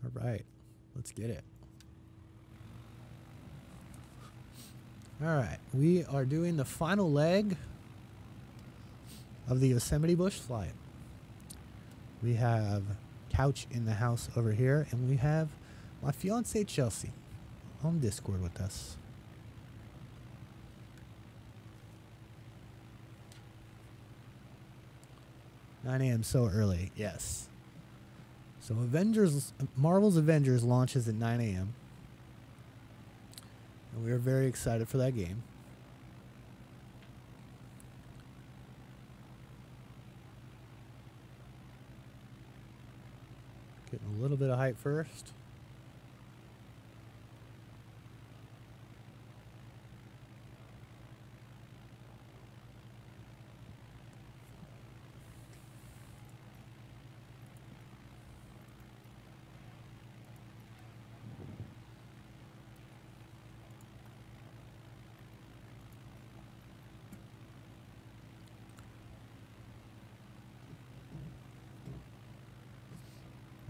All right, let's get it. All right, we are doing the final leg of the Yosemite bush flight. We have Couch in the house over here, and we have my fiance Chelsea on Discord with us. "9 a.m. so early." Yes. So Marvel's Avengers launches at 9 a.m. And we are very excited for that game. Getting a little bit of hype first.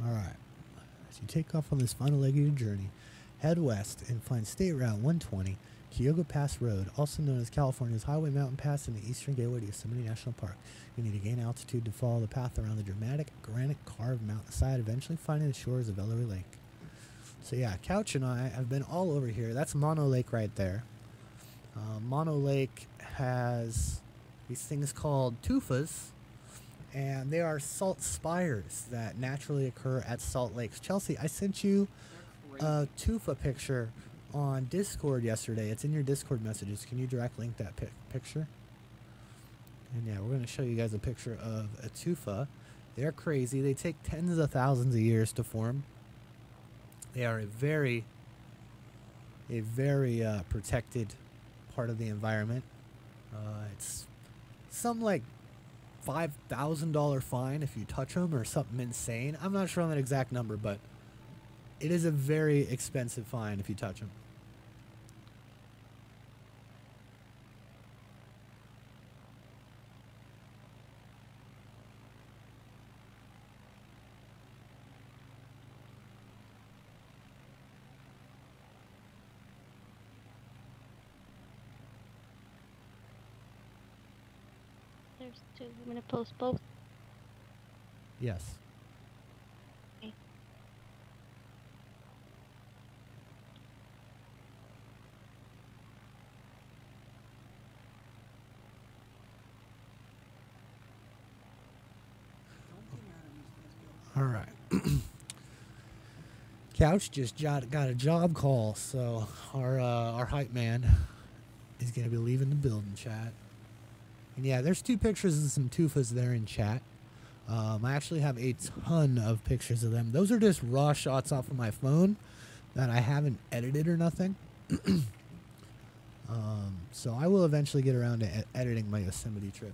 Alright, as you take off on this final leg of your journey, head west and find State Route 120, Tioga Pass Road, also known as California's Highway Mountain Pass in the eastern gateway to Yosemite National Park. You need to gain altitude to follow the path around the dramatic granite carved mountainside, eventually finding the shores of Ellery Lake. So yeah, Couch and I have been all over here. That's Mono Lake right there. Mono Lake has these things called tufas, and they are salt spires that naturally occur at salt lakes. Chelsea, I sent you a tufa picture on Discord yesterday. It's in your Discord messages. Can you direct link that picture? And yeah, we're going to show you guys a picture of a tufa. They're crazy. They take tens of thousands of years to form. They are a very protected part of the environment. It's some like $5,000 fine if you touch them or something insane. I'm not sure on that exact number, but it is a very expensive fine if you touch them. There's two. I'm gonna post both. Yes. Okay. All right. Couch just got a job call, so our hype man is gonna be leaving the building, chat. And yeah, there's two pictures of some tufas there in chat. I actually have a ton of pictures of them. Those are just raw shots off of my phone that I haven't edited or nothing. So I will eventually get around to editing my Yosemite trip.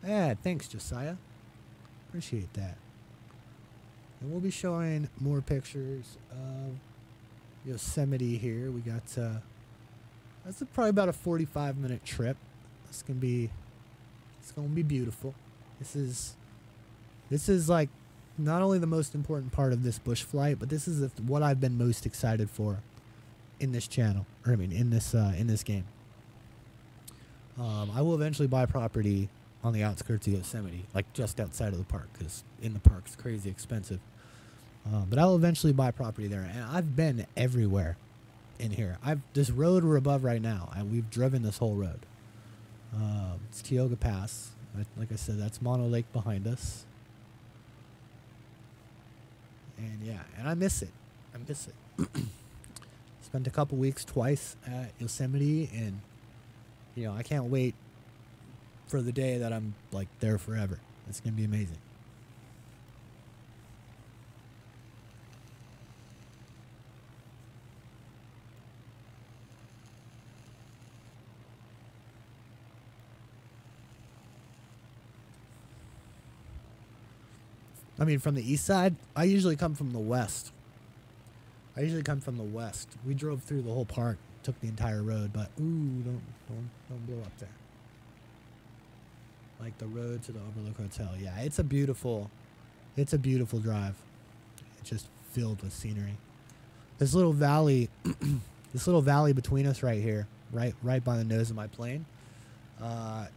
Yeah, thanks, Josiah. Appreciate that. And we'll be showing more pictures of Yosemite here. We got, that's probably about a 45-minute trip. It's gonna be beautiful. This is like not only the most important part of this bush flight, but this is what I've been most excited for in this channel, or I mean in this game. I will eventually buy property on the outskirts of Yosemite, like just outside of the park, because in the park it's crazy expensive. But I'll eventually buy property there, and I've been everywhere in here. This road we're above right now, and we've driven this whole road. It's Tioga Pass. Like I said, that's Mono Lake behind us. And yeah, and I miss it. I miss it. Spent a couple weeks twice at Yosemite, and you know, I can't wait for the day that I'm like there forever. It's gonna be amazing. I mean, from the east side, I usually come from the west. We drove through the whole park, took the entire road, but ooh, don't blow up there. Like the road to the Overlook Hotel. Yeah, it's a beautiful drive. It's just filled with scenery. This little valley, this little valley between us right here, right by the nose of my plane,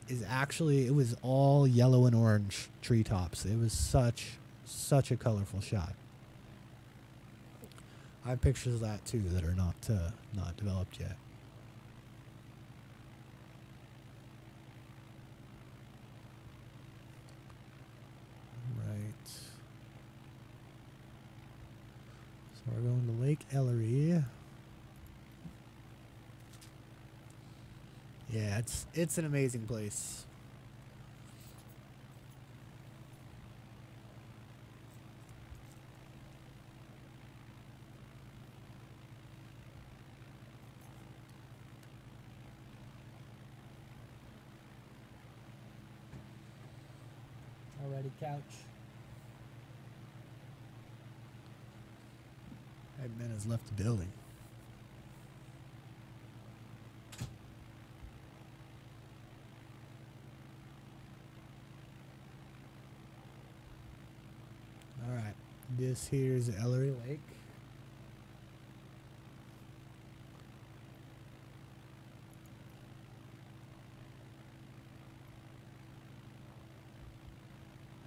is actually, it was all yellow and orange treetops. It was such a colorful shot. I have pictures of that too that are not developed yet. Right. So we're going to Lake Ellery. Yeah, it's an amazing place. Alrighty, couch. 5 minutes left the building. Alright, this here's Ellery Lake.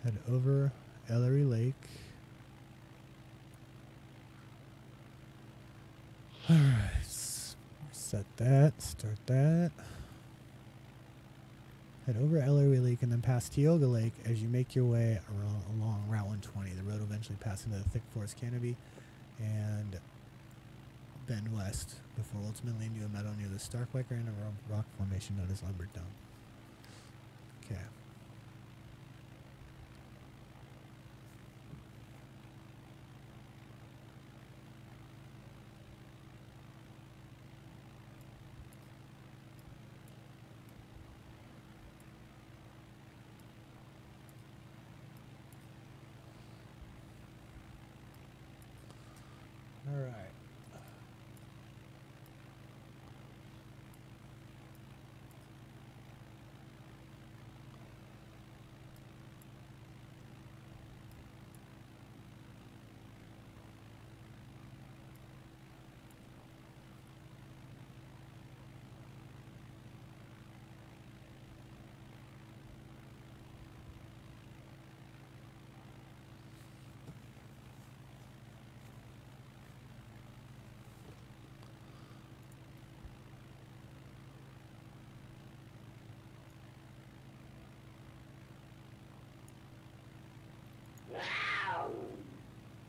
Head over Ellery Lake. Alright, set that, start that. Head over Ellery Lake and then past Tioga Lake as you make your way along Route 120. The road will eventually pass into the thick forest canopy and bend west before ultimately into a meadow near the Starkwecker and a rock formation known as Lumber Dome. Okay. All right.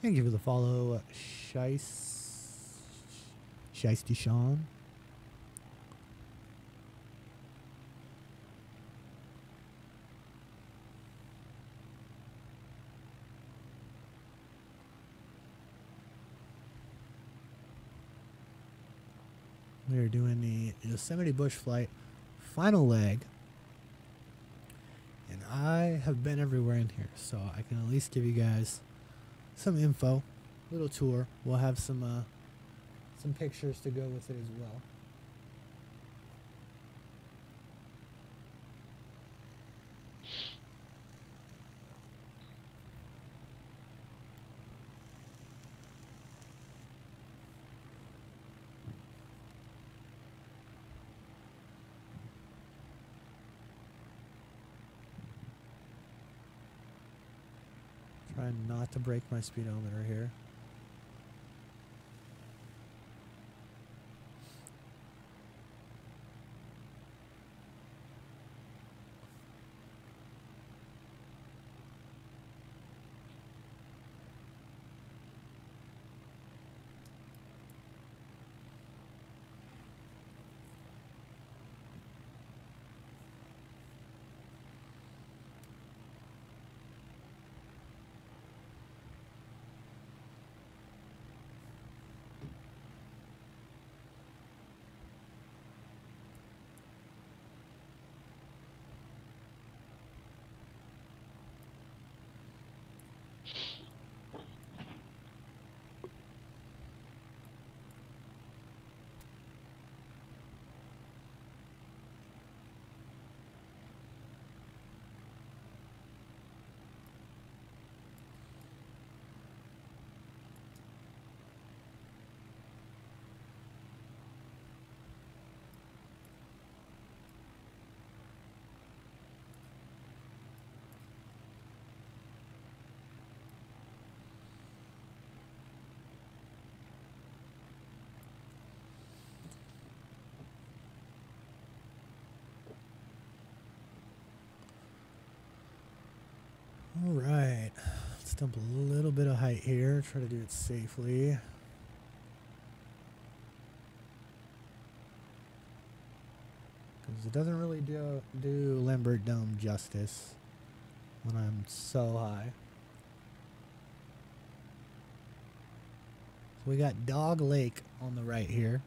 Thank you for the follow, Shiesty Sean. We are doing the Yosemite Bush Flight final leg. And I have been everywhere in here, so I can at least give you guys some info, little tour. We'll have some pictures to go with it as well. Trying not to break my speedometer here. All right, let's dump a little bit of height here. Try to do it safely. Because it doesn't really do Lambert Dome justice when I'm so high. So we got Dog Lake on the right here.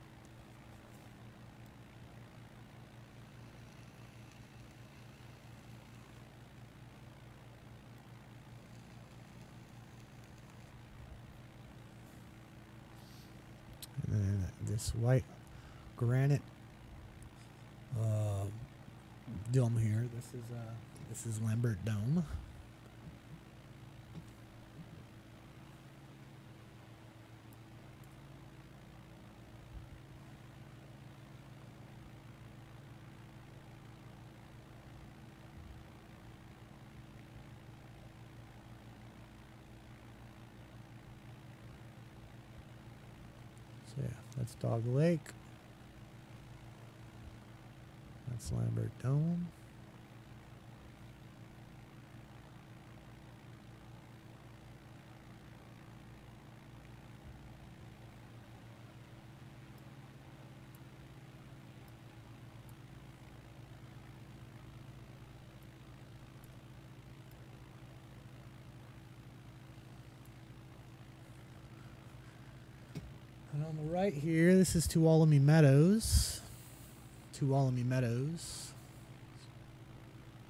And then this white granite dome here. This is Lambert Dome. So yeah, that's Dog Lake. That's Lambert Dome. And on the right here, this is Tuolumne Meadows. Tuolumne Meadows.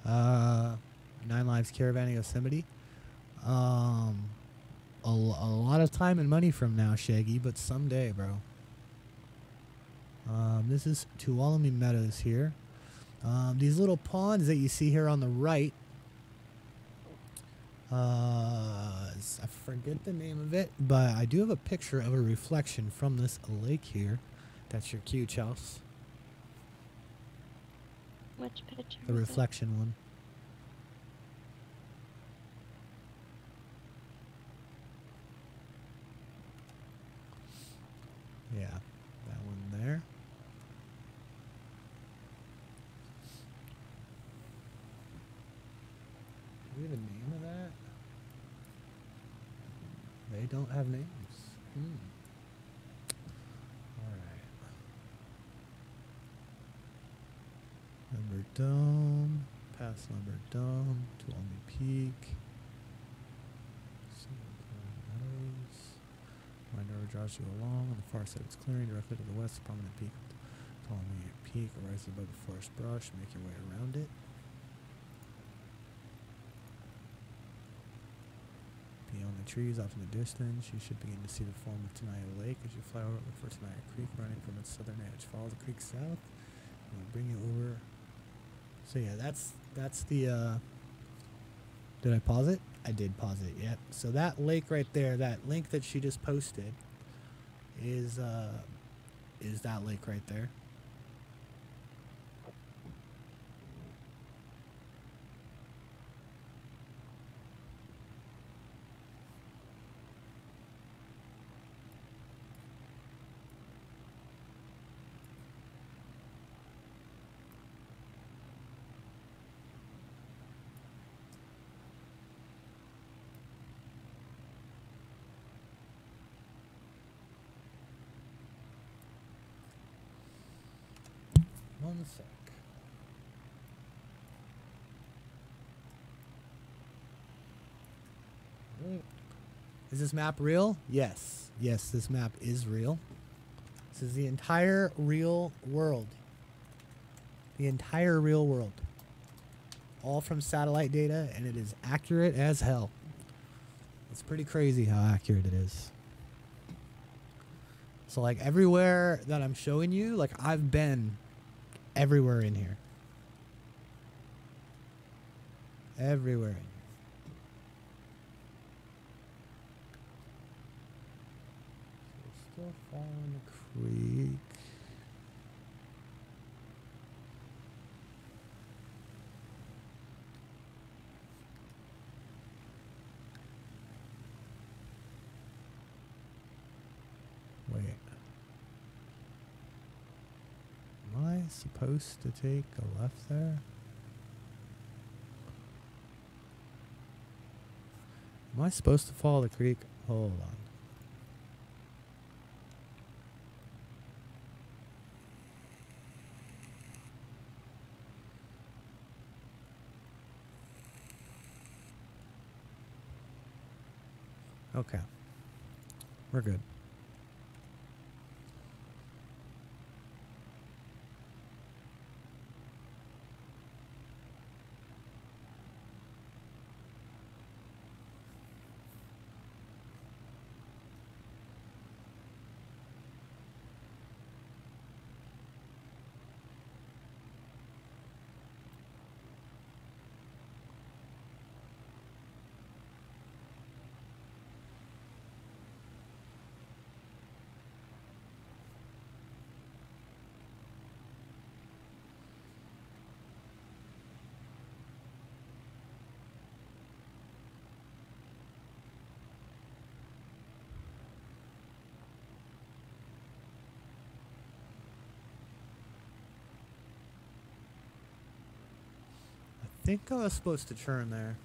9 Lives Caravan Yosemite. A lot of time and money from now, Shaggy, but someday, bro. This is Tuolumne Meadows here. These little ponds that you see here on the right, I forget the name of it, but I do have a picture of a reflection from this lake here. That's your Q house. Which picture? The reflection one. Yeah, that one there. Do we have a name of that? They don't have names. Alright. Lambert Dome. Past Lambert Dome. Tuolumne Peak. Wind over drives you along. On the far side it's clearing. Directly to the west, prominent peak. Tuolumne Peak rises above the forest brush. Make your way around it. Beyond the trees, off in the distance, you should begin to see the form of Tenaya Lake as you fly over. Look for Tenaya Creek running from its southern edge. Follow the creek south, and it'll bring you over. So yeah, that's the. Did I pause it? I did pause it. Yep. So that lake right there, that link that she just posted, is that lake right there. One sec. Is this map real? Yes. Yes, this map is real. This is the entire real world. The entire real world. All from satellite data, and it is accurate as hell. It's pretty crazy how accurate it is. So like everywhere that I'm showing you, like I've been everywhere in here. Everywhere in here. So we're still following the creek. Wait. Am I supposed to take a left there? Am I supposed to follow the creek? Hold on. Okay. We're good. I think I was supposed to turn there.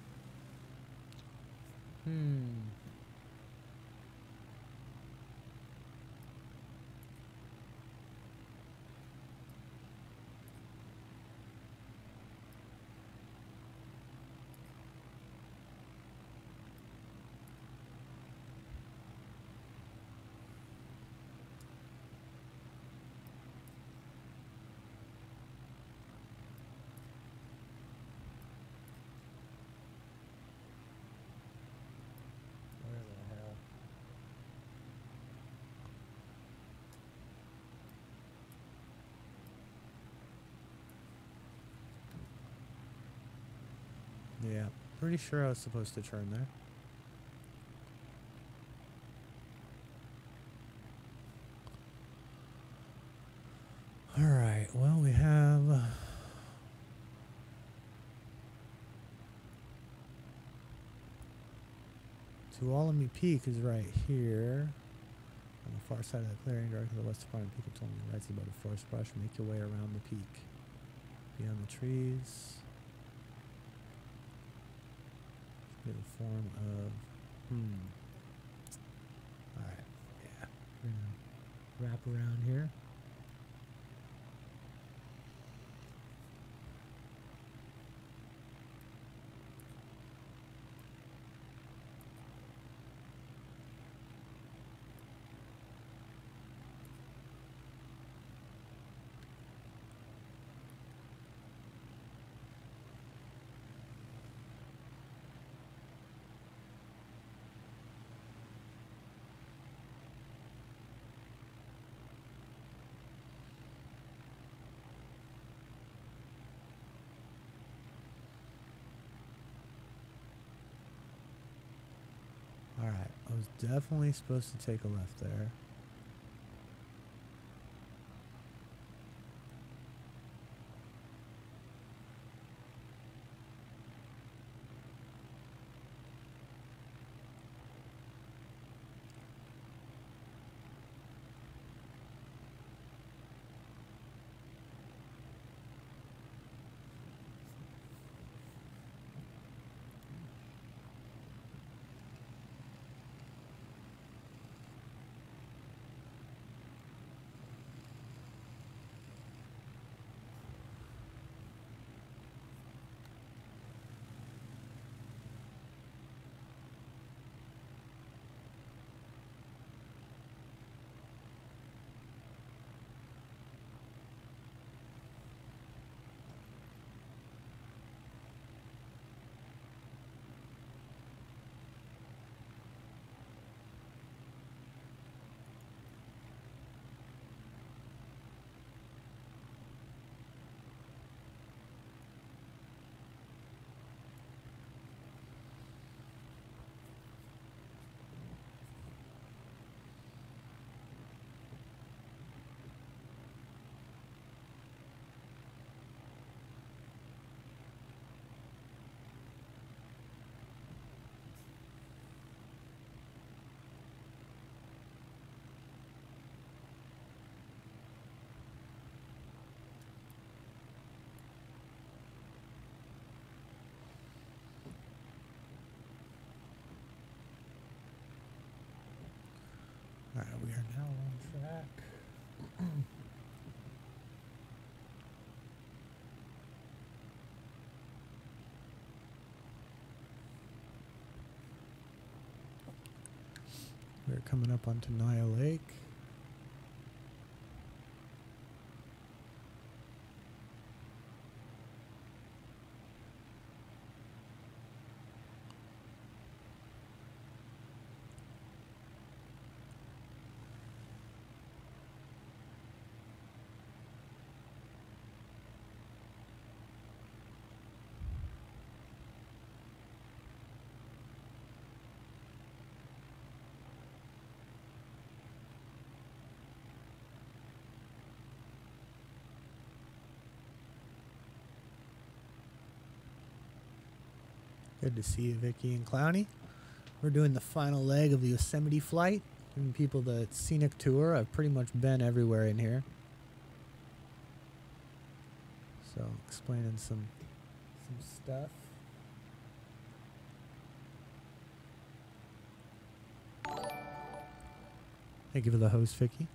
Where the hell? Yeah, pretty sure I was supposed to turn there. All right, well, we have Tuolumne Peak is right here on the far side of the clearing, directly to the west of Farm Peak. It's only rising above the forest brush. Make your way around the peak. Beyond the trees. Be the form of Alright, yeah. We're gonna wrap around here. Alright, I was definitely supposed to take a left there. We are now on track. We're coming up onto Nile Lake. Good to see you, Vicky and Clowny. We're doing the final leg of the Yosemite flight. Giving people the scenic tour. I've pretty much been everywhere in here. So, explaining some stuff. Thank you for the host, Vicky.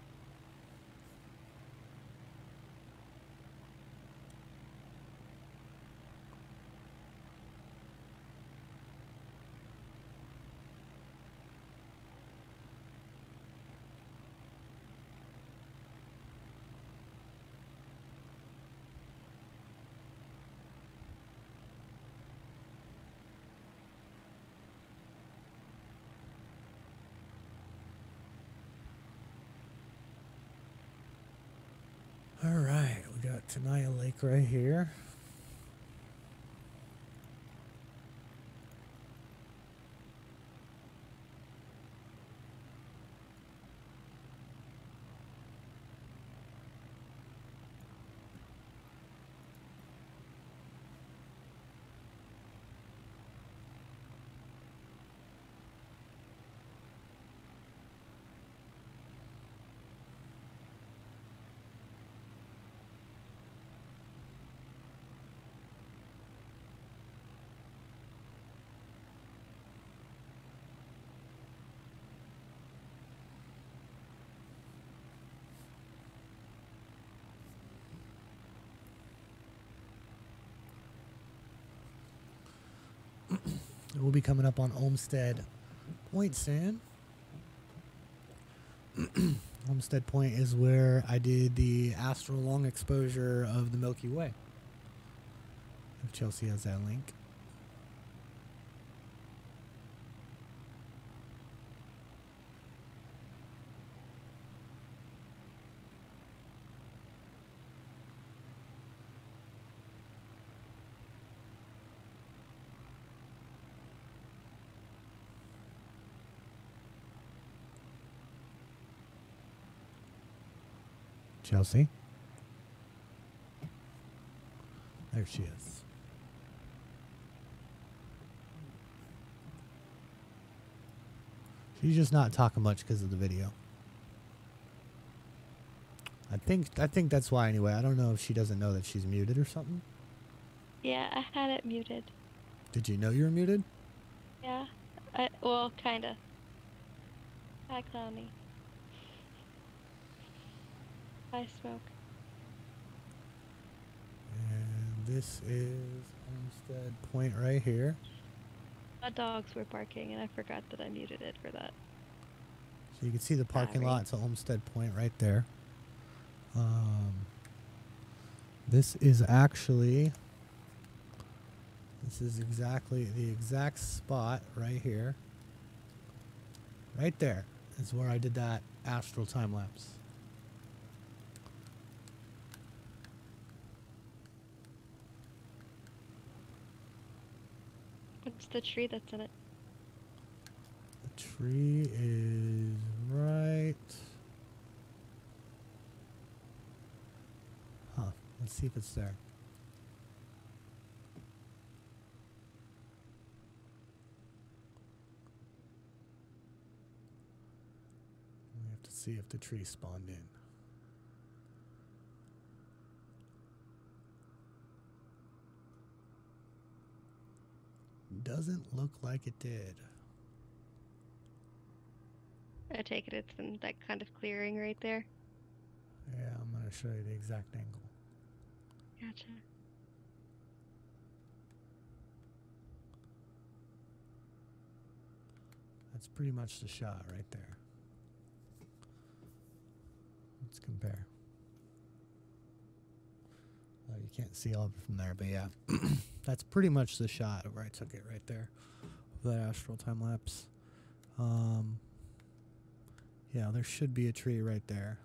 All right, we got Tenaya Lake right here. We'll be coming up on Olmsted Point soon. Olmsted Point is where I did the astral long exposure of the Milky Way. If Chelsea has that link. Chelsea. There she is. She's just not talking much because of the video. I think that's why anyway. I don't know if she doesn't know that she's muted or something. Yeah, I had it muted. Did you know you were muted? Yeah. Well, kinda. Hi, Clowny. Hi, Smoke. And this is Olmsted Point right here. The dogs were barking, and I forgot that I muted it for that. So you can see the parking lot to Olmsted Point right there. This is exactly the exact spot right here. Right there is where I did that astral time lapse. What's the tree that's in it? The tree is right. Huh. Let's see if it's there. We have to see if the tree spawned in. Doesn't look like it did. I take it it's in that kind of clearing right there. Yeah, I'm going to show you the exact angle. Gotcha. That's pretty much the shot right there. Let's compare. You can't see all of it from there, but yeah, that's pretty much the shot of where I took it right there, of that astral time lapse. Yeah, there should be a tree right there.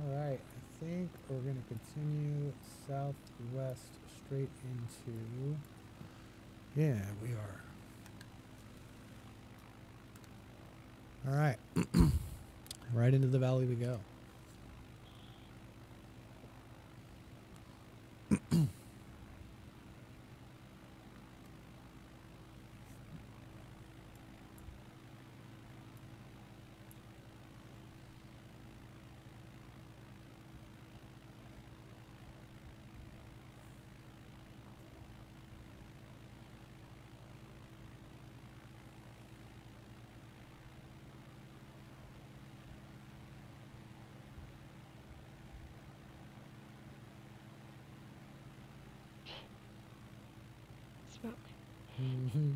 All right, I think we're going to continue southwest straight into, yeah, we are. All right, right into the valley we go. Smoke. Mm-hmm.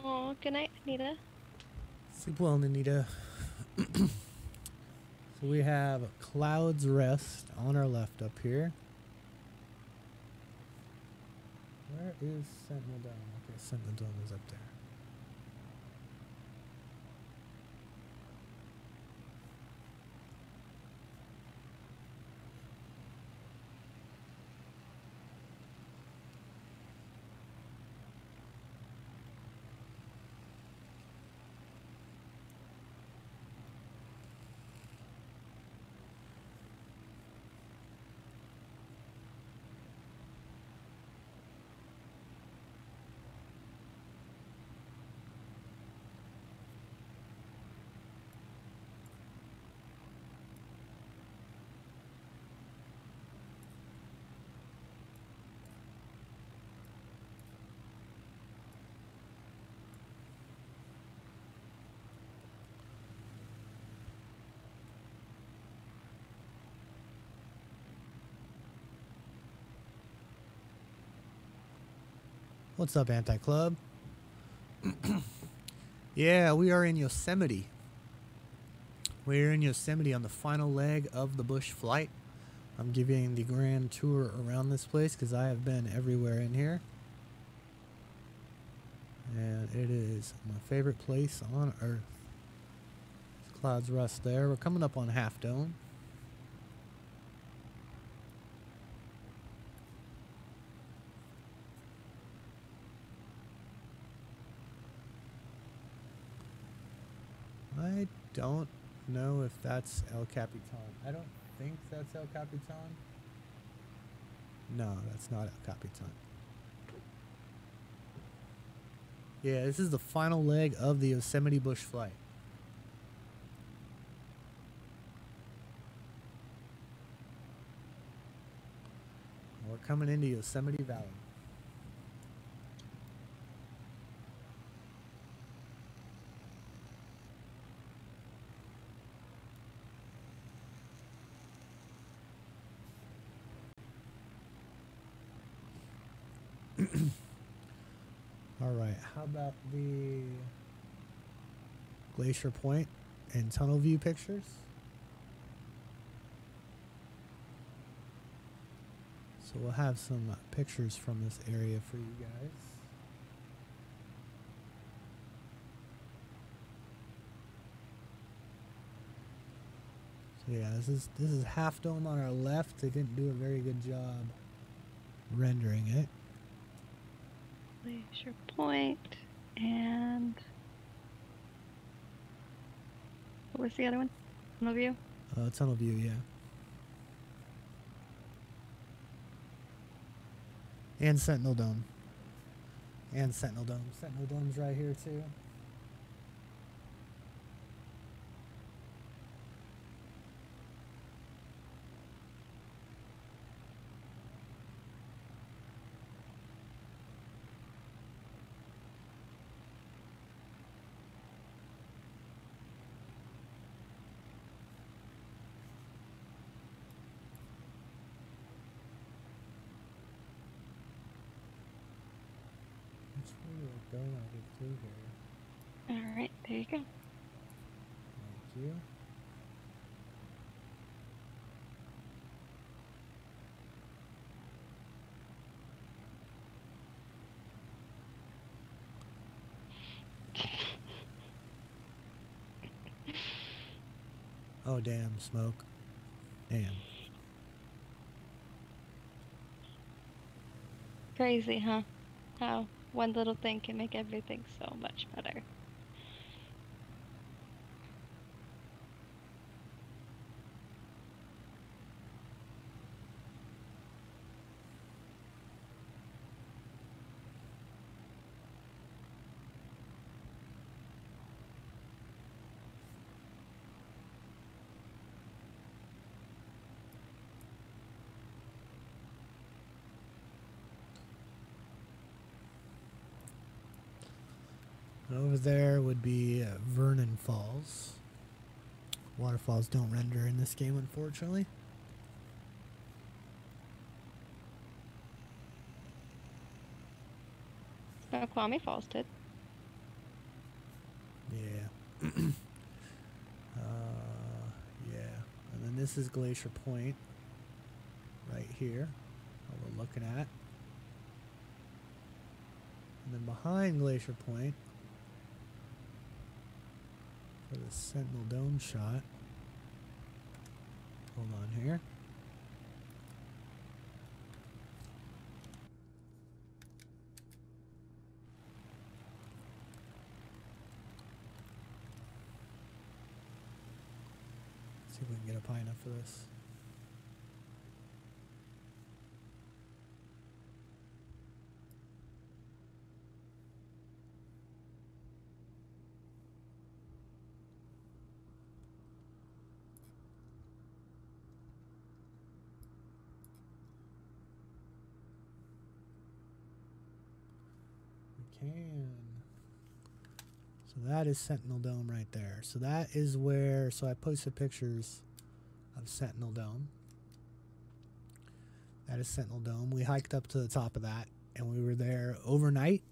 Oh, good night, Anita. Sleep well, Anita. So we have Cloud's Rest on our left up here. Where is Sentinel Dome? Okay, Sentinel Dome is up there. What's up, Anti-Club? Yeah, we are in Yosemite. We're in Yosemite on the final leg of the bush flight. I'm giving the grand tour around this place because I have been everywhere in here. And it is my favorite place on earth. It's Cloud's Rest there. We're coming up on Half Dome. I don't know if that's El Capitan. I don't think that's El Capitan. No, that's not El Capitan. Yeah, this is the final leg of the Yosemite bush flight. We're coming into Yosemite Valley. All right, how about the Glacier Point and tunnel view pictures? So we'll have some pictures from this area for you guys. So yeah, this is Half Dome on our left. They didn't do a very good job rendering it. Glacier Point and what was the other one? Tunnel view? Tunnel view, yeah. And Sentinel Dome. And Sentinel Dome. Sentinel Dome's right here too. Going on through here. All right, there you go. Thank you. Oh, damn, smoke. Damn. Crazy, huh? How one little thing can make everything so much better. Over there would be Vernon Falls. Waterfalls don't render in this game, unfortunately. Kwame Falls did. Yeah. Yeah. And then this is Glacier Point. Right here. What we're looking at. And then behind Glacier Point, for the Sentinel Dome shot. Hold on here. See if we can get up high enough for this. So that is Sentinel Dome right there. So that is where, so I posted pictures of Sentinel Dome. That is Sentinel Dome. We hiked up to the top of that and we were there overnight.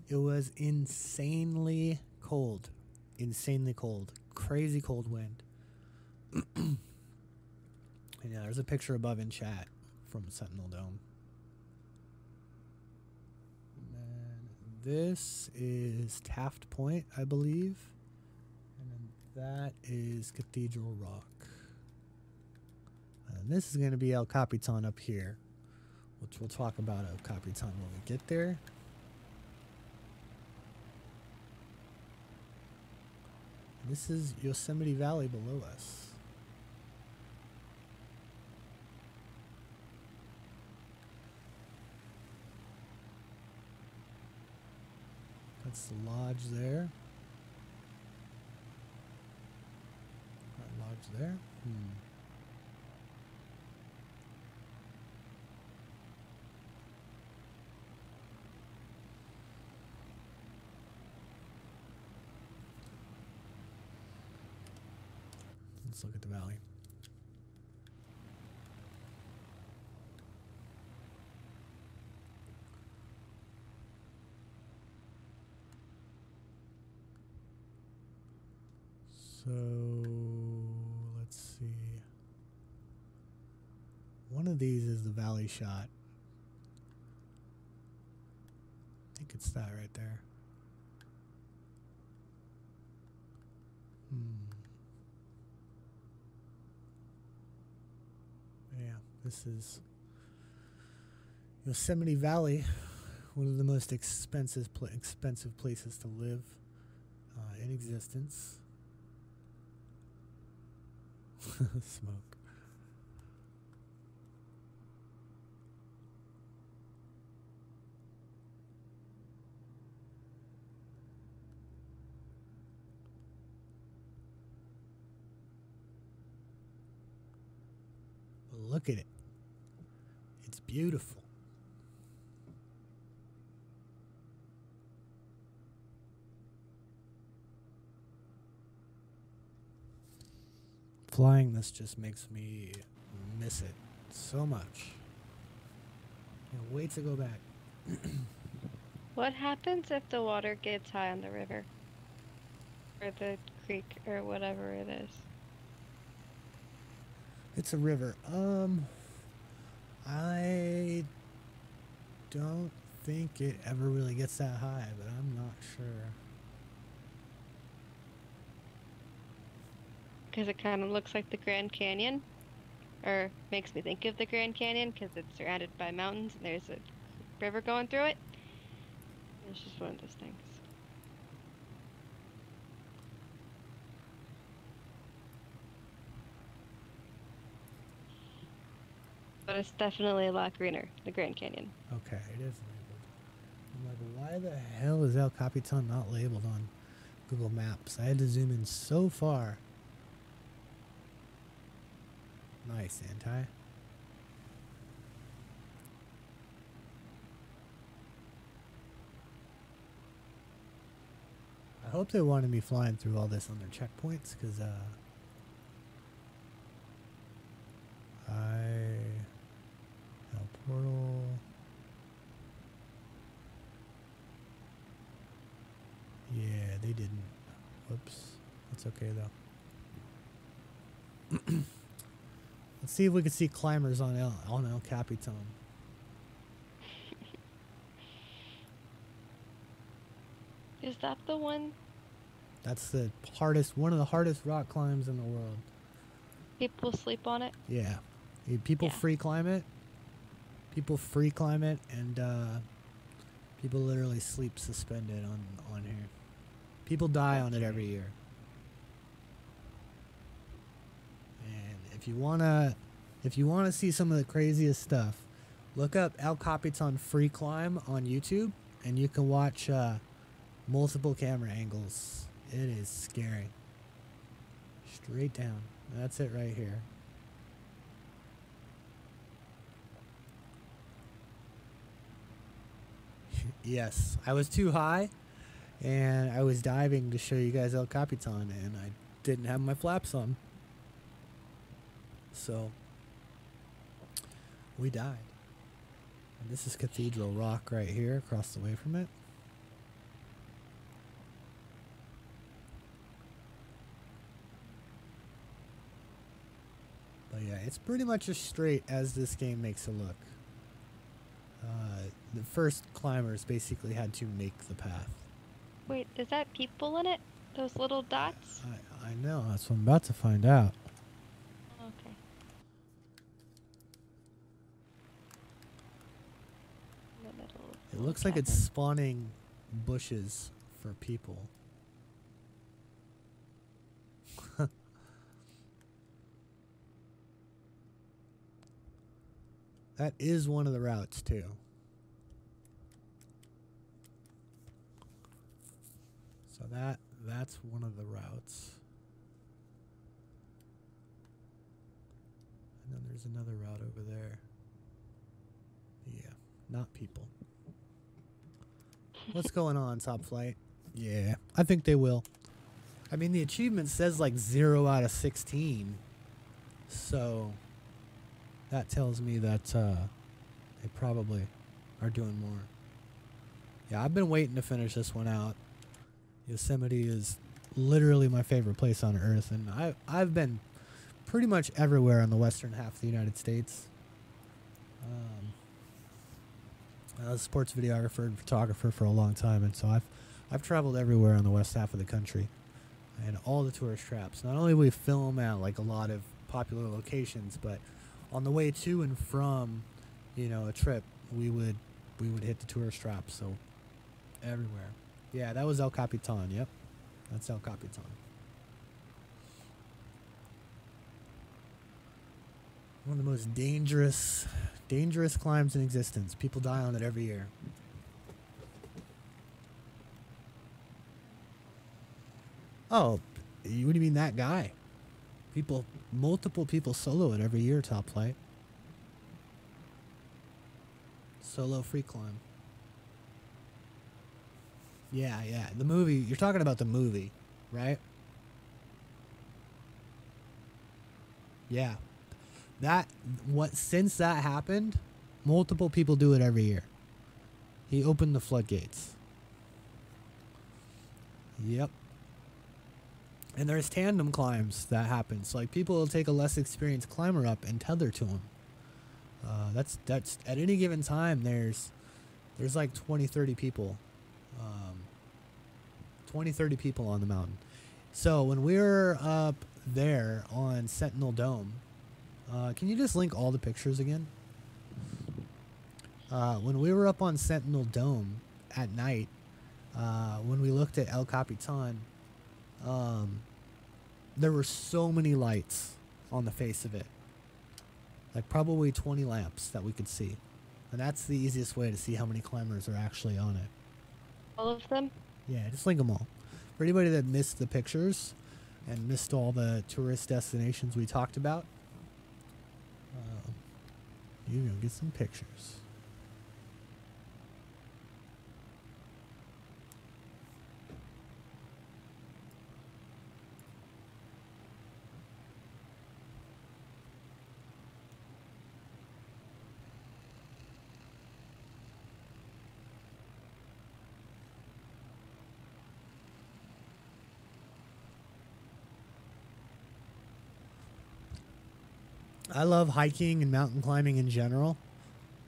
It was insanely cold. Insanely cold. Crazy cold wind. And yeah, there's a picture above in chat from Sentinel Dome. This is Taft Point, I believe. And then that is Cathedral Rock. And this is going to be El Capitan up here, which we'll talk about El Capitan when we get there. And this is Yosemite Valley below us. That's the lodge there. That lodge there. Let's look at the valley. So let's see. One of these is the valley shot. I think it's that right there. Yeah, this is Yosemite Valley, one of the most expensive places to live in existence. Smoke. Look at it. It's beautiful. Flying this just makes me miss it so much. Can't wait to go back. What happens if the water gets high on the river? Or the creek, or whatever it is? It's a river. I don't think it ever really gets that high, but I'm not sure. Because it kind of looks like the Grand Canyon, or makes me think of the Grand Canyon because it's surrounded by mountains and there's a river going through it. It's just one of those things. But it's definitely a lot greener, the Grand Canyon. Okay, it is labeled. I'm like, why the hell is El Capitan not labeled on Google Maps? I had to zoom in so far. Nice, anti. I hope they wanted me flying through all this on their checkpoints, because portal. Yeah, they didn't. Whoops. That's okay though. Let's see if we can see climbers on El Capitan. Is that the one? That's the hardest, one of the hardest rock climbs in the world. People sleep on it? Yeah. People free climb it. People free climb it, and people literally sleep suspended on here. People die on it every year. And if you wanna see some of the craziest stuff, look up El Capitan free climb on YouTube, and you can watch multiple camera angles. It is scary. Straight down. That's it right here. Yes, I was too high, and I was diving to show you guys El Capitan, and I didn't have my flaps on. So, we died. And this is Cathedral Rock right here, across the way from it. But yeah, it's pretty much as straight as this game makes it look. The first climbers basically had to make the path. Wait, is that people in it? Those little dots? I know, that's what I'm about to find out. Okay. It looks like it's spawning bushes for people. That is one of the routes too. So that's one of the routes. And then there's another route over there. Yeah, not people. What's going on, Top Flight? Yeah, I think they will. I mean, the achievement says like 0 out of 16. So that tells me that they probably are doing more. Yeah, I've been waiting to finish this one out. Yosemite is literally my favorite place on Earth, and I've been pretty much everywhere on the western half of the United States. I was a sports videographer and photographer for a long time, and so I've traveled everywhere on the west half of the country, and all the tourist traps. Not only we film at like a lot of popular locations, but on the way to and from, you know, a trip, we would hit the tourist traps. So everywhere. Yeah, that was El Capitan. Yep, that's El Capitan. One of the most dangerous climbs in existence. People die on it every year. Oh, what do you mean that guy? Multiple people solo it every year, Top Flight. Solo free climb. Yeah, yeah. The movie. You're talking about the movie, right? Yeah. Since that happened, multiple people do it every year. He opened the floodgates. Yep. And there's tandem climbs that happen. So like people will take a less experienced climber up and tether to him. That's at any given time there's like 20-30 people. 20-30 people on the mountain. So when we were up there on Sentinel Dome, can you just link all the pictures again? When we were up on Sentinel Dome at night, when we looked at El Capitan, there were so many lights on the face of it. Like probably 20 lamps that we could see. And that's the easiest way to see how many climbers are actually on it. All of them? Yeah, just link them all. For anybody that missed the pictures and missed all the tourist destinations we talked about, you go get some pictures. I love hiking and mountain climbing in general,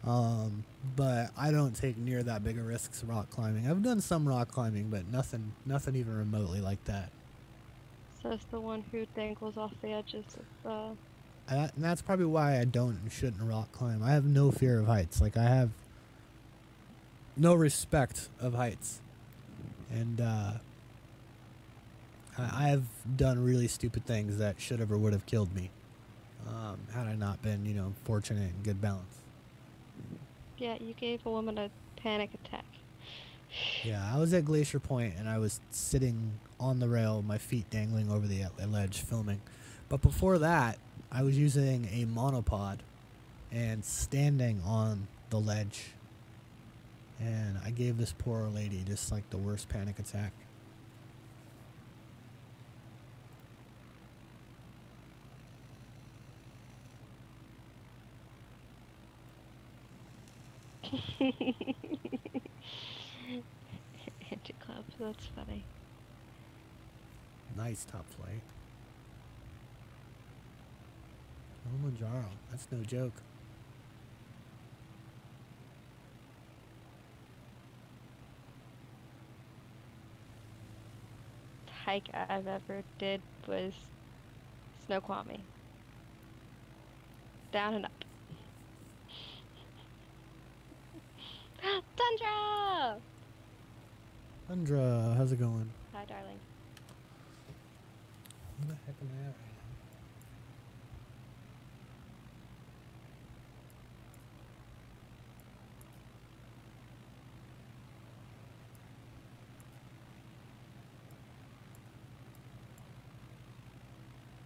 but I don't take near that big of risks rock climbing. I've done some rock climbing, but nothing even remotely like that. So it's the one who dangles off the edges of and that's probably why I don't and shouldn't rock climb. I have no fear of heights. Like I have no respect of heights, and I have done really stupid things that should have or would have killed me. Had I not been, fortunate and good balance. Yeah, you gave a woman a panic attack. Yeah, I was at Glacier Point and I was sitting on the rail, my feet dangling over the ledge filming. But before that, I was using a monopod and standing on the ledge. And I gave this poor lady just like the worst panic attack. Anti-club, that's funny. Nice top flight. Kilimanjaro, that's no joke. Hike I've ever did was Snoqualmie. Down and up. Tundra! Tundra, how's it going? Hi, darling. Where the heck am I at right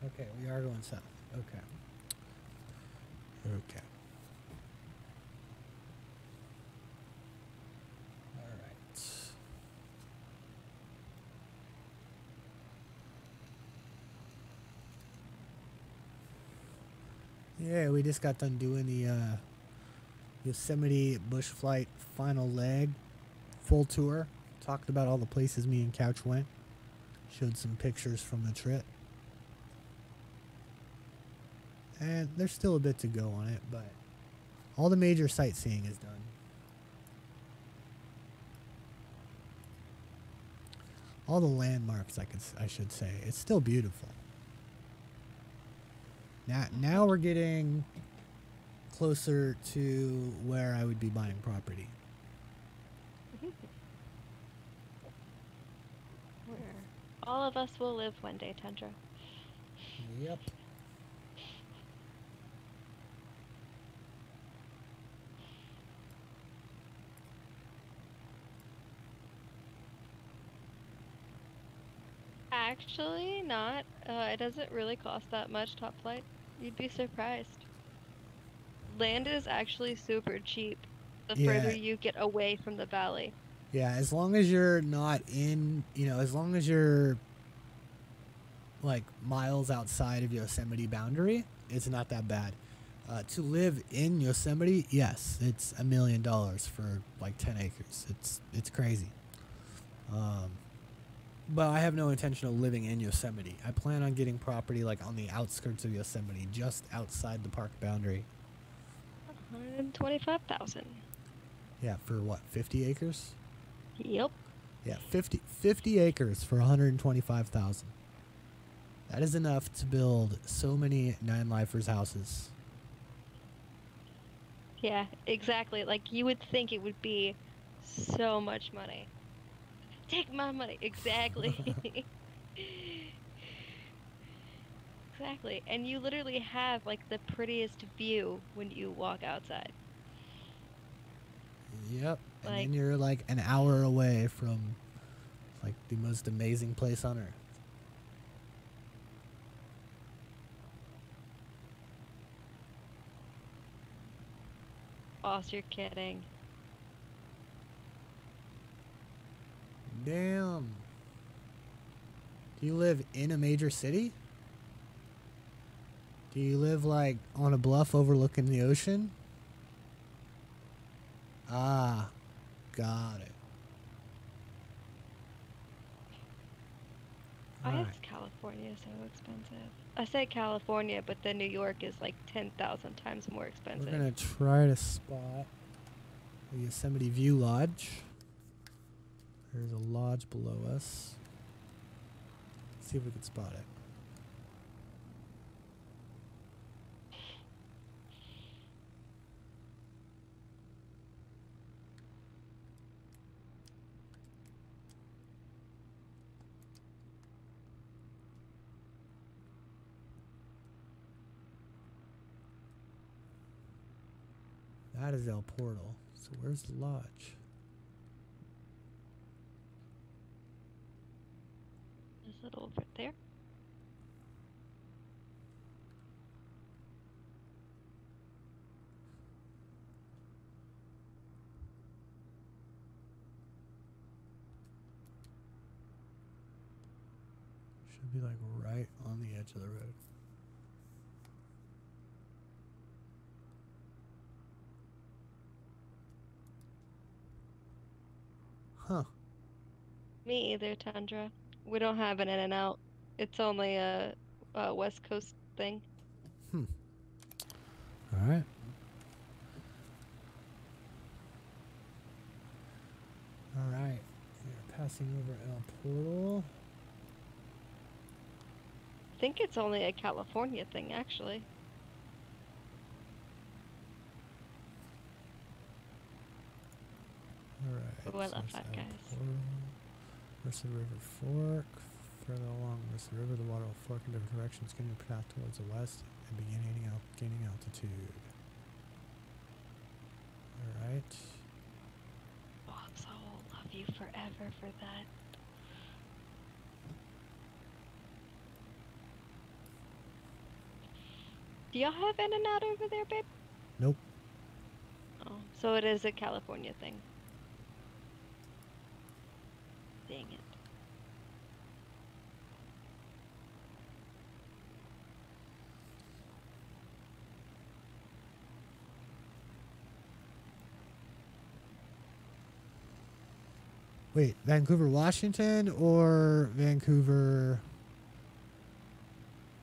now? Okay, we are going south. Okay. Okay. Yeah, we just got done doing the Yosemite bush flight final leg full tour. Talked about all the places me and Couch went. Showed some pictures from the trip. And there's still a bit to go on it, but all the major sightseeing is done. All the landmarks, I should say. It's still beautiful. Now we're getting closer to where I would be buying property. Where all of us will live one day, Tundra. Yep. Actually, not. It doesn't really cost that much top flight. You'd be surprised. Land is actually super cheap. the further you get away from the valley. Yeah, as long as you're not in, as long as you're like miles outside of Yosemite boundary, it's not that bad. To live in Yosemite, yes, it's $1 million for like 10 acres. It's crazy. But I have no intention of living in Yosemite. I plan on getting property like on the outskirts of Yosemite, just outside the park boundary. 125,000. Yeah, for what, 50 acres? Yep. Yeah, 50 acres for 125,000. That is enough to build so many 9-lifers houses. Yeah, exactly. Like, you would think it would be so much money. Take my money. Exactly. Exactly. And you literally have, like, the prettiest view when you walk outside. Yep. And Like, then you're like an hour away from like the most amazing place on earth. boss, you're kidding. Damn. Do you live in a major city? Do you live like on a bluff overlooking the ocean? Ah, got it. Why is California so expensive? I say California, but then New York is like 10,000 times more expensive. We're gonna try to spot the Yosemite View Lodge. There's a lodge below us. Let's see if we can spot it. That is El Portal. So where's the lodge? Is it over there? Should be like right on the edge of the road. Huh. Me either, Tundra. We don't have an in and out. It's only a West Coast thing. All right. All right. We're passing over El Portal. I think it's only a California thing, actually. Alright. Oh, I love that, guys. Merced River Fork. Further along Merced River, the water will fork in different directions, getting a path towards the west and gaining altitude. Alright. Boss, I will love you forever for that. Do y'all have in and out over there, babe? Nope. Oh, so it is a California thing. Dang it. Wait, Vancouver, Washington or Vancouver?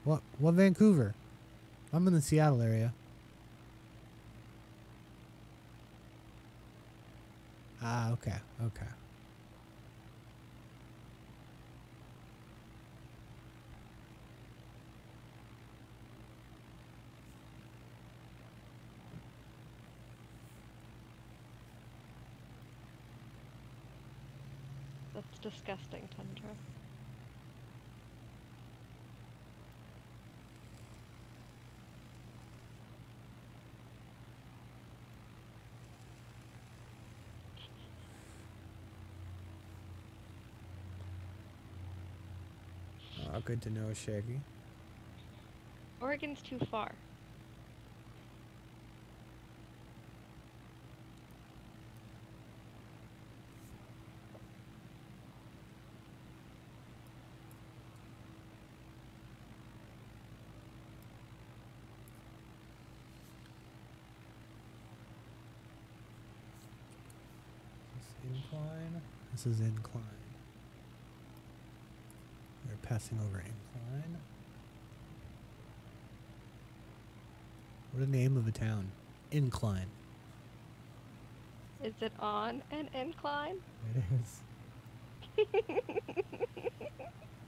What Vancouver? I'm in the Seattle area. Ah, okay. That's disgusting, Tundra. Good to know, Shaggy. Oregon's too far. incline. This is incline. We're passing over incline. What a name of a town. Incline. Is it on an incline? It is.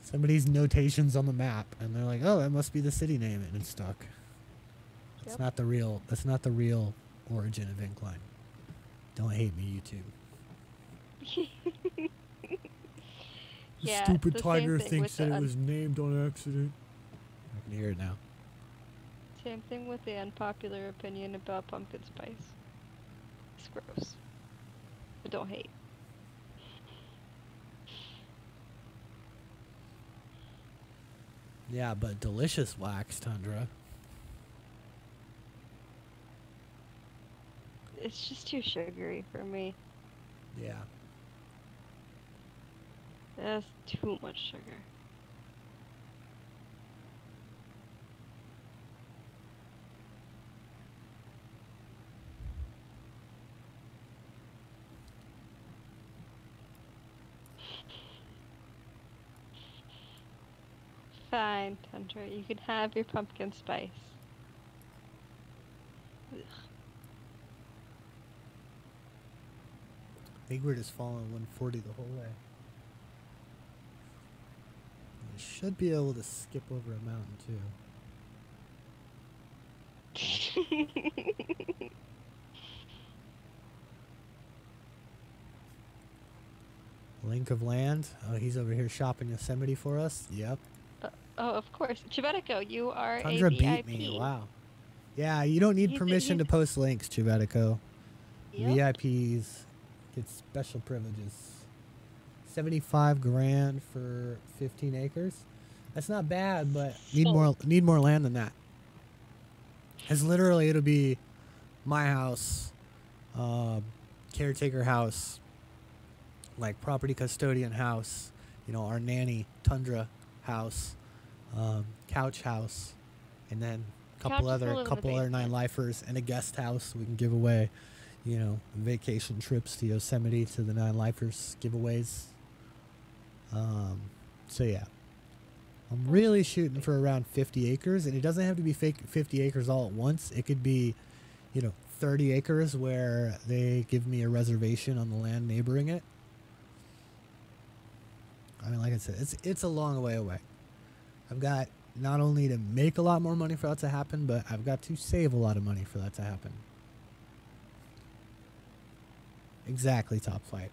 Somebody's notations on the map, and they're like, "Oh, that must be the city name," and it's stuck. That's Yep. not the real. That's not the real origin of incline. Don't hate me, YouTube. The Yeah, stupid the same tiger thing thinks with that the it was named on accident. I can hear it now. Same thing with the unpopular opinion about pumpkin spice. It's gross. But don't hate. Yeah, but delicious wax, Tundra. It's just too sugary for me. Yeah. That's too much sugar. Fine, Tundra. You can have your pumpkin spice. Ugh. I think we're just following 140 the whole way. We should be able to skip over a mountain too. Link of land. Oh, he's over here shopping Yosemite for us. Yep. Oh, of course. Chibetico, you are Tundra a beat VIP. me. Wow. Yeah, you don't need permission to post links, Chibetico. Yep. VIPs get special privileges. 75 grand for 15 acres. That's not bad, but need more land than that. As literally, it'll be my house, caretaker house, like property custodian house, you know, our nanny Tundra house, couch house, and then a couple other 9-lifers and a guest house we can give away. You know, vacation trips to Yosemite to the 9-lifers giveaways. So yeah, I'm really shooting for around 50 acres, and it doesn't have to be 50 acres all at once. It could be, you know, 30 acres where they give me a reservation on the land neighboring it. I mean, like I said, it's a long way away. I've got not only to make a lot more money for that to happen, but I've got to save a lot of money for that to happen. Exactly, Top Flight.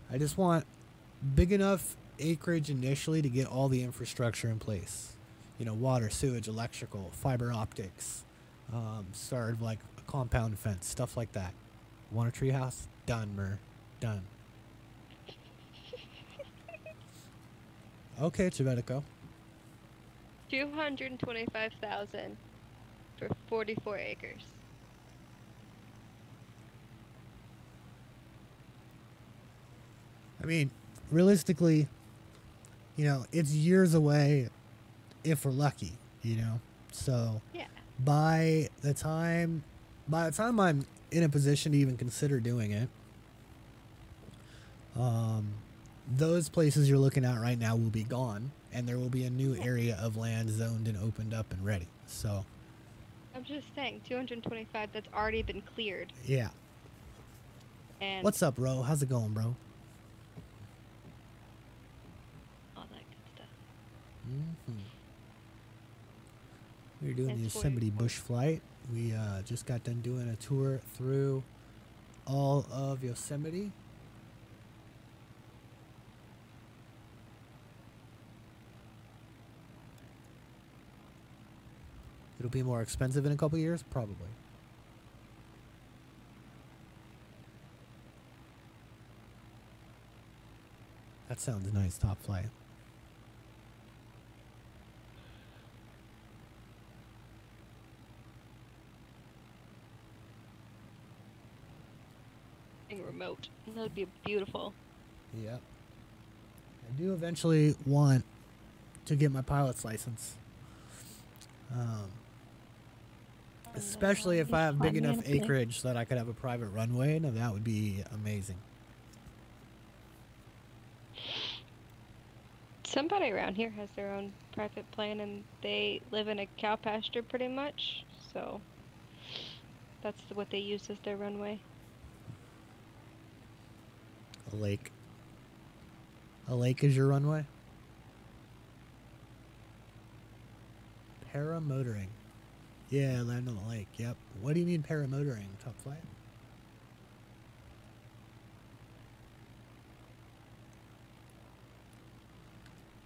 I just want big enough acreage initially to get all the infrastructure in place. You know, water, sewage, electrical, fiber optics, start like a compound fence, stuff like that. Want a tree house? Done, Mer. Done. Okay, Chibetico. 225,000 for 44 acres. I mean, realistically, you know, it's years away if we're lucky, you know. So Yeah. by the time I'm in a position to even consider doing it, those places you're looking at right now will be gone, and there will be a new area of land zoned and opened up and ready. So I'm just saying, 225, that's already been cleared. yeah. And What's up, bro? How's it going, bro? all that good stuff. Mm-hmm. We're doing the It's Yosemite 44. bush flight. We just got done doing a tour through all of Yosemite. It'll be more expensive in a couple years, probably. That sounds nice, Top Flight. Being remote. That would be beautiful. Yep. I do eventually want to get my pilot's license. Especially if I have big enough Financing. acreage that I could have a private runway. Now that would be amazing. Somebody around here has their own private plane, and they live in a cow pasture pretty much. So that's what they use as their runway. A lake. A lake is your runway? Paramotoring. Yeah, land on the lake. Yep. What do you mean paramotoring? Top flight?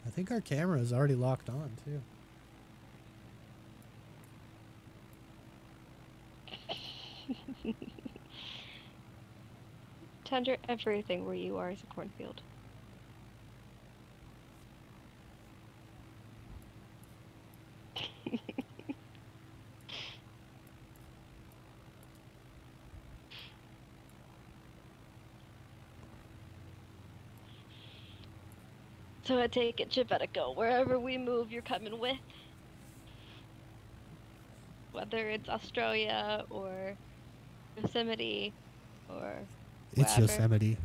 I think our camera is already locked on, too. Tundra, everything where you are is a cornfield. So I take it you better go wherever we move you're coming with. Whether it's Australia or Yosemite or It's wherever. Yosemite.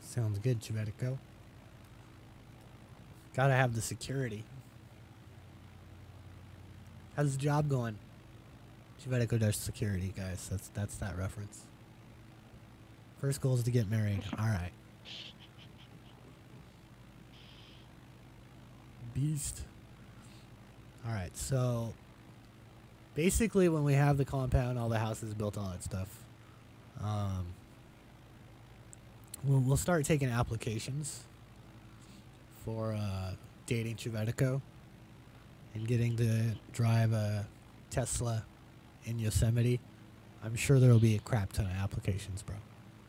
Sounds good, Chivetico. Gotta have the security. How's the job going? Chivetico does security, guys. That's that reference. First goal is to get married. Alright. Beast. Alright, so basically when we have the compound, all the houses built, all that stuff, we'll start taking applications for dating Chivetico and getting to drive a Tesla in Yosemite. I'm sure there'll be a crap ton of applications, bro.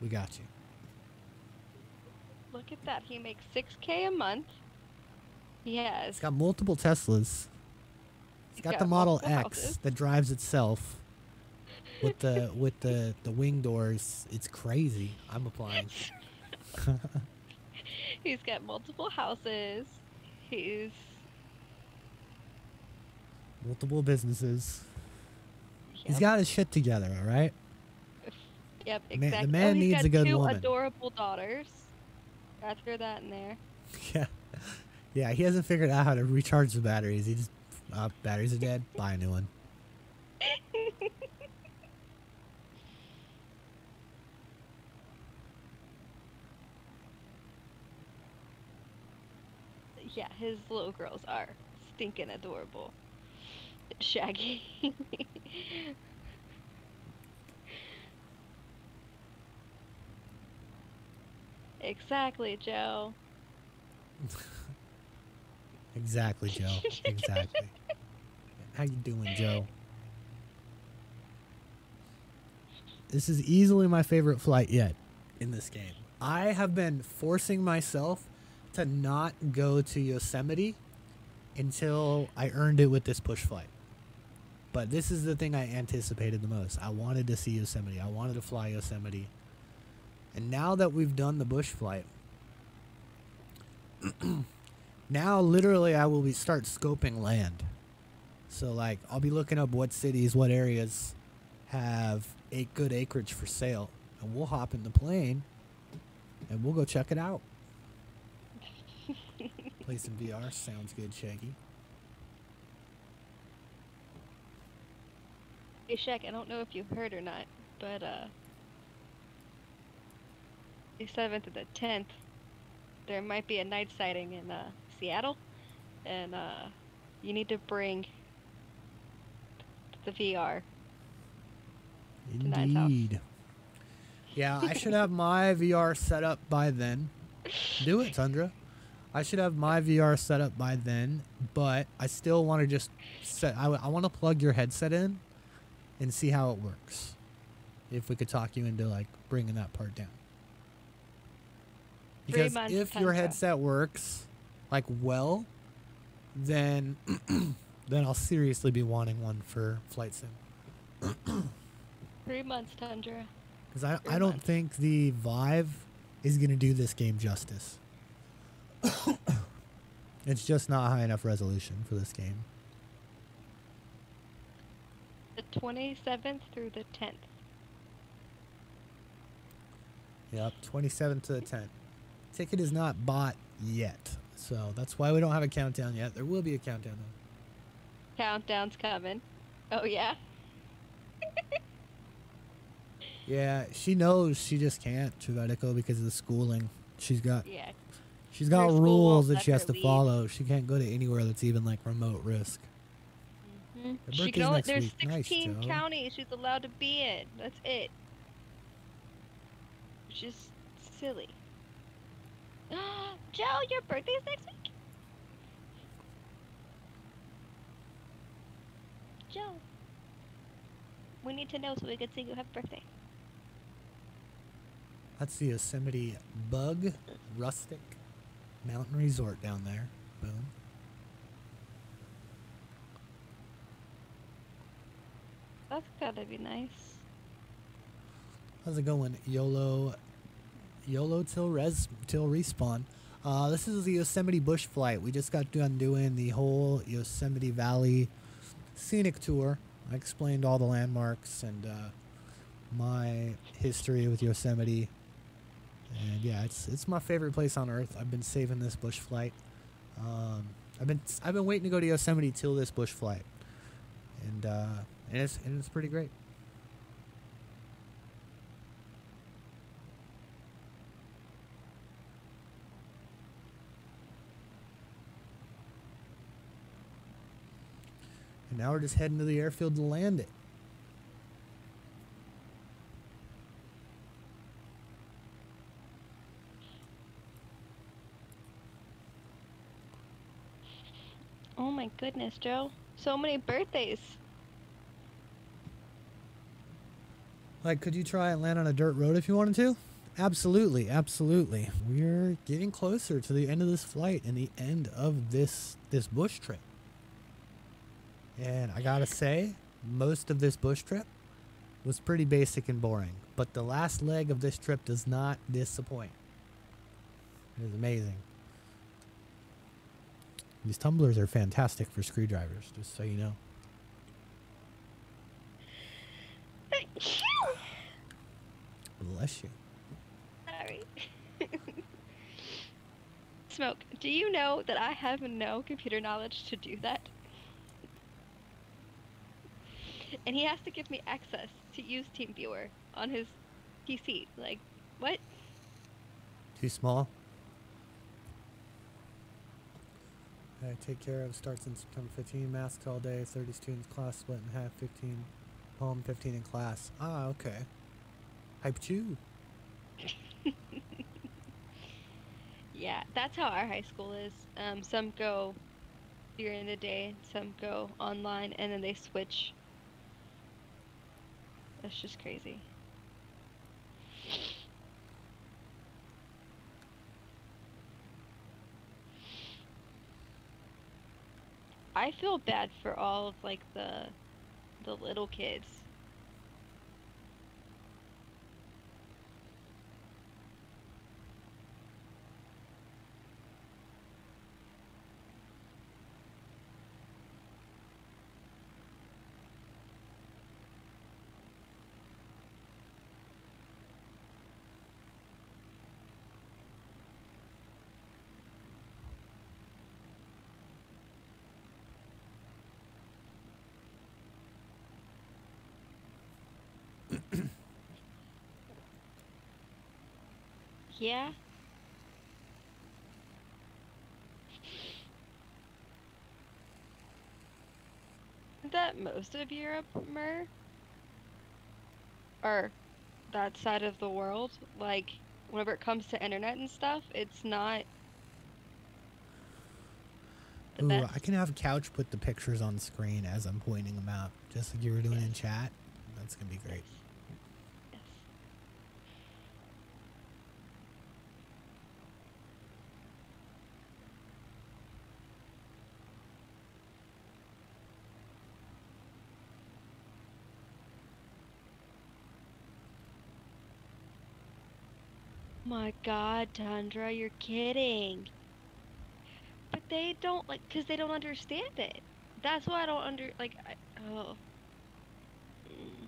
We got you. Look at that. He makes $6K a month. He has. He's got multiple Teslas. He's got the Model X houses. that drives itself with the wing doors. It's crazy. I'm applying. He's got multiple houses. He's Multiple businesses. He's Yep. got his shit together, all right? Yep, The exactly. man he's needs got a good two woman. adorable daughters. Gotta throw that in there. Yeah. Yeah, he hasn't figured out how to recharge the batteries. He just, batteries are dead. Buy a new one. Yeah, his little girls are stinking adorable. Shaggy. Exactly, Joe. Exactly, Joe. Exactly. How you doing, Joe? This is easily my favorite flight yet in this game. I have been forcing myself to not go to Yosemite until I earned it with this push flight. But this is the thing I anticipated the most. I wanted to see Yosemite. I wanted to fly Yosemite. And now that we've done the bush flight, now literally I will start scoping land. So like I'll be looking up what cities, what areas have a good acreage for sale, and we'll hop in the plane and we'll go check it out. Play some VR. Sounds good, Shaggy. Hey, Shaq, I don't know if you heard or not, but the 7th to the 10th, there might be a night sighting in Seattle, and you need to bring the VR. Tonight's house. Indeed. Yeah, I should have my VR set up by then. Do it, Tundra. I should have my VR set up by then, but I still want to just set. I want to plug your headset in and see how it works. If we could talk you into like bringing that part down. Because if your headset works like well, then then I'll seriously be wanting one for flight sim. 3 months, Tundra. Because I Very don't much. think the Vive is going to do this game justice. It's just not high enough resolution for this game. The 27th through the 10th. Yep, 27th to the 10th. Ticket is not bought yet, so that's why we don't have a countdown yet. There will be a countdown though. Countdown's coming. Oh yeah. Yeah, she knows she just can't, Trivetico, because of the schooling. She's got Yeah. she's got Her school rules won't that let she has her to leave. follow. She can't go to anywhere that's even like remote risk. Hmm. Her She birthday's can next there's week. Nice, 16 Joe. counties she's allowed to be in. That's it. Which is silly. Joe, your birthday's next week? Joe. We need to know so we can sing you happy birthday. That's the Yosemite Bug Rustic Mountain Resort down there. Boom. That's gotta be nice. How's it going? YOLO till respawn. This is the Yosemite Bush Flight. We just got done doing the whole Yosemite Valley scenic tour. I explained all the landmarks and my history with Yosemite. And yeah, it's my favorite place on earth. I've been saving this bush flight. I've been waiting to go to Yosemite till this bush flight, and it's pretty great. And now we're just heading to the airfield to land it. Oh my goodness, Joe. So many birthdays. Like, could you try and land on a dirt road if you wanted to? Absolutely, absolutely. We're getting closer to the end of this flight and the end of this bush trip. And I gotta say, most of this bush trip was pretty basic and boring. But the last leg of this trip does not disappoint. It is amazing. These tumblers are fantastic for screwdrivers, just so you know. Bless you. Sorry. Smoke, do you know that I have no computer knowledge to do that? And he has to give me access to use TeamViewer on his PC. Like, what? Too small? Take care of. Starts in September 15. Masks all day. 30 students. Class split in half. 15 home. 15 in class. Ah, okay. Hype chew. Yeah, that's how our high school is. Some go during the day, some go online, and then they switch. That's just crazy. I feel bad for all of like the little kids. Yeah. Isn't that most of Europe, Mer? Or that side of the world? Like, whenever it comes to internet and stuff, it's not the Ooh, best. I can have Couch put the pictures on screen as I'm pointing them out, just like you were doing in chat. That's gonna be great. Yes. My God, Tundra, you're kidding. But they don't, like, because they don't understand it. That's why I don't oh. Mm.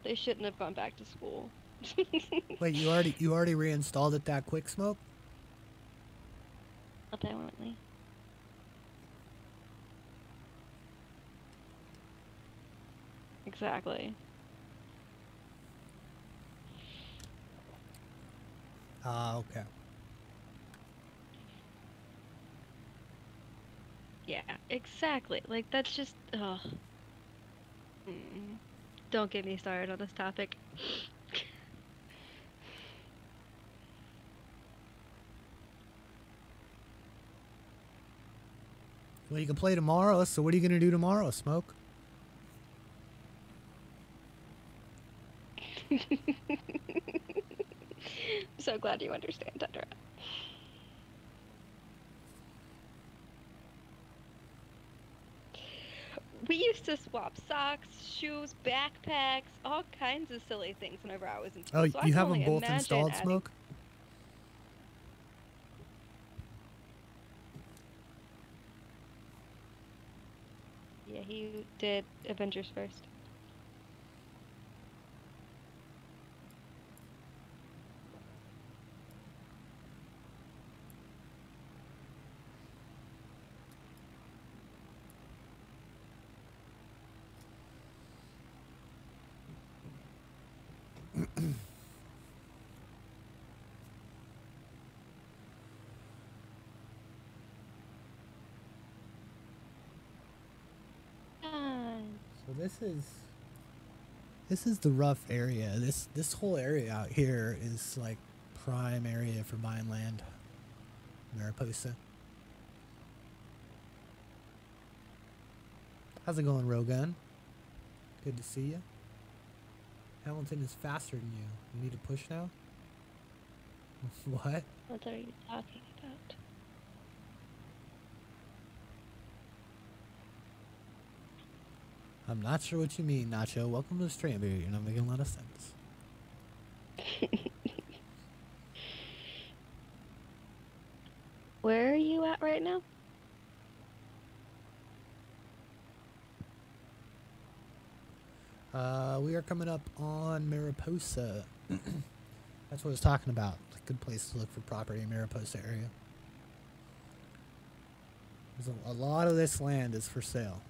They shouldn't have gone back to school. Wait, you already reinstalled it that quick, Smoke? Apparently. Exactly. Okay. Yeah, exactly. Like, that's just, ugh. Don't get me started on this topic. Well, you can play tomorrow, so what are you going to do tomorrow, Smoke? I'm so glad you understand, Tundra. We used to swap socks, shoes, backpacks, all kinds of silly things whenever I was in school. Oh, So I you can have only them both imagine installed, adding... Smoke? Yeah, he did Avengers first. So this is the rough area. This whole area out here is like prime area for buying land. Mariposa. How's it going, Rogun? Good to see you. Hamilton is faster than you. You need to push now? What? What are you talking about? I'm not sure what you mean, Nacho. Welcome to the stream, baby. You're not making a lot of sense. Where are you at right now? We are coming up on Mariposa. That's what I was talking about. It's a good place to look for property in Mariposa area. There's a lot of this land is for sale.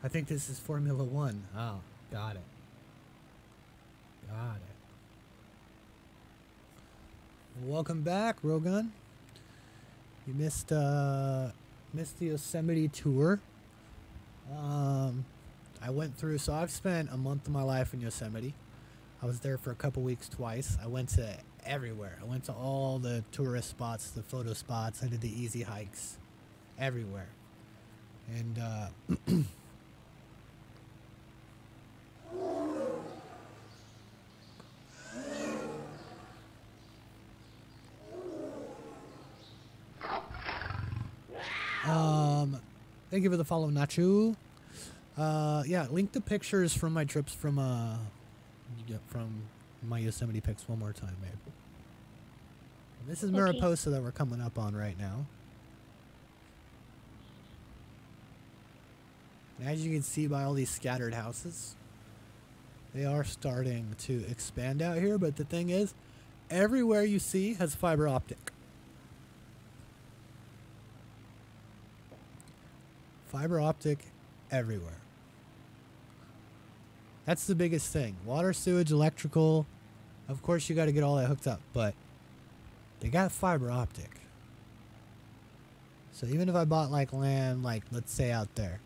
I think this is Formula One. Oh, got it. Got it. Welcome back, Rogun. You missed the Yosemite tour. I went through, so I've spent a month of my life in Yosemite. I was there for a couple weeks twice. I went to everywhere. I went to all the tourist spots, the photo spots. I did the easy hikes everywhere. And thank you for the follow, Nacho. Yeah, link the pictures from my trips from my Yosemite pics one more time, babe. This is Mariposa that we're coming up on right now. And as you can see by all these scattered houses, they are starting to expand out here, but the thing is, everywhere you see has fiber optic. Fiber optic everywhere. That's the biggest thing. Water, sewage, electrical. Of course, you got to get all that hooked up, but they got fiber optic. So even if I bought like land, like let's say out there.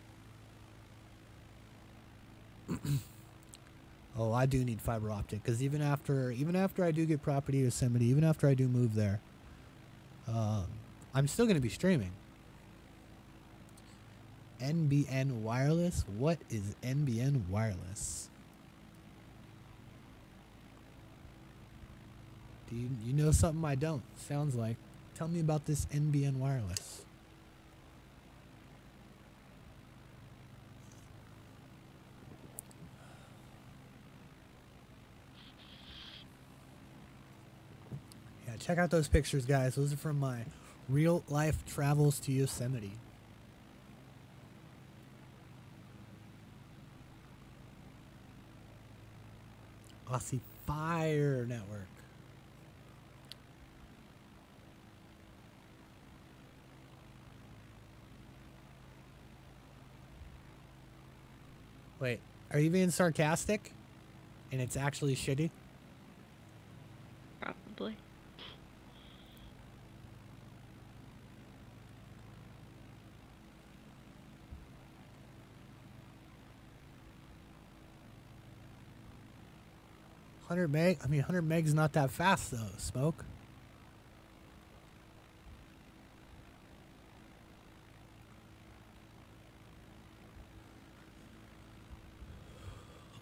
Oh, I do need fiber optic because even after I do get property in Yosemite, even after I do move there, I'm still going to be streaming. NBN wireless? What is NBN wireless? Do you know something I don't? Sounds like. Tell me about this NBN wireless. check out those pictures, guys. Those are from my real life travels to Yosemite. Aussie Fire Network. Wait, are you being sarcastic? And it's actually shitty? Probably. $100 meg? I mean, 100 meg's not that fast, though, Smoke.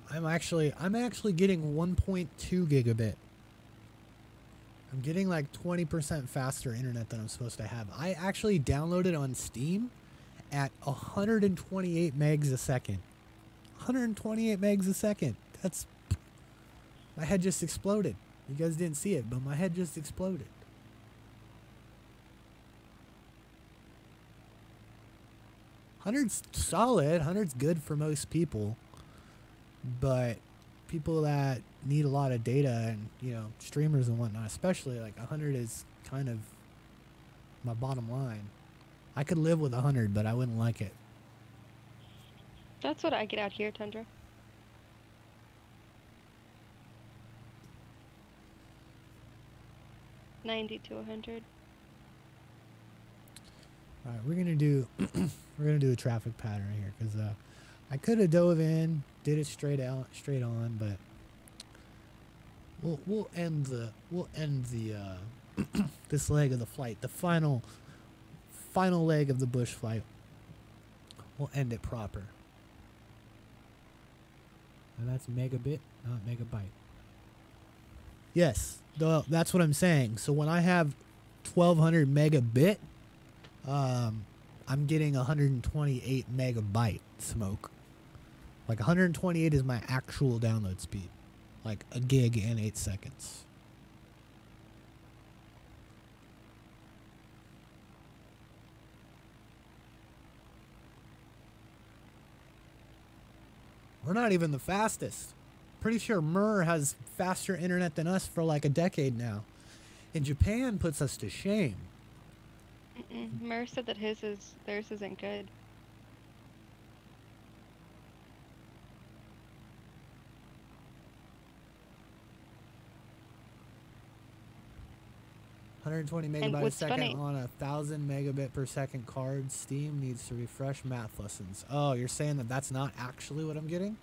I'm actually getting 1.2 gigabit. I'm getting like 20% faster internet than I'm supposed to have. I actually downloaded on Steam at 128 megs a second. 128 megs a second. That's... My head just exploded. You guys didn't see it, but my head just exploded. $100's solid. $100's good for most people. But people that need a lot of data and, you know, streamers and whatnot, especially, like 100 is kind of my bottom line. I could live with 100, but I wouldn't like it. That's what I get out here, Tundra. $90 to $100. All right, we're gonna do a traffic pattern here because I could have dove in, did it straight on, but we'll end the this leg of the flight, the final leg of the bush flight. We'll end it proper. And that's megabit, not megabyte. Yes, that's what I'm saying. So when I have 1200 megabit, I'm getting 128 megabyte, Smoke. Like 128 is my actual download speed. Like a gig in 8 seconds. We're not even the fastest. Pretty sure Murr has faster internet than us for like a decade now. And Japan puts us to shame. Murr said that theirs isn't good. $120 megabytes a second on 1,000 megabit per second card. Steam needs to refresh math lessons. Oh, you're saying that that's not actually what I'm getting?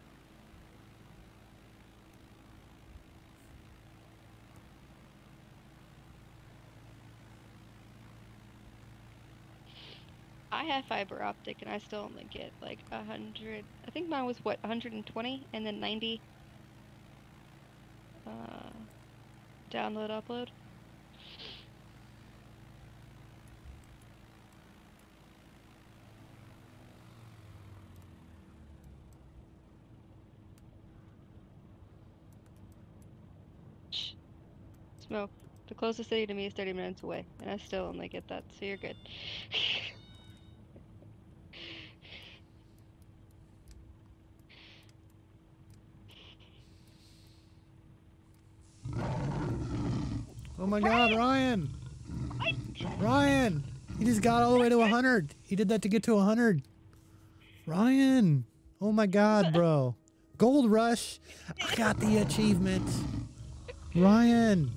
I have fiber optic and I still only get like 100. I think mine was what, 120 and then 90 download upload. Smoke. The closest city to me is 30 minutes away, and I still only get that, so you're good. Oh my God, Ryan! Ryan! He just got all the way to 100. He did that to get to 100. Ryan! Oh my God, bro. Gold Rush. I got the achievement. Ryan!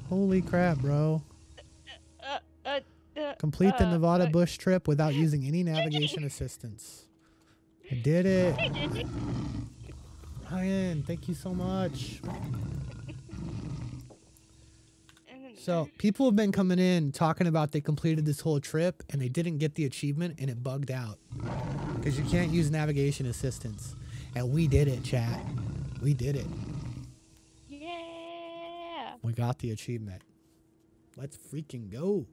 Holy crap, bro. Complete the Nevada bush trip without using any navigation assistance. I did it. Ryan, thank you so much. So people have been coming in talking about they completed this whole trip and they didn't get the achievement and it bugged out because you can't use navigation assistance. And we did it, chat. We did it. Yeah. We got the achievement. Let's freaking go.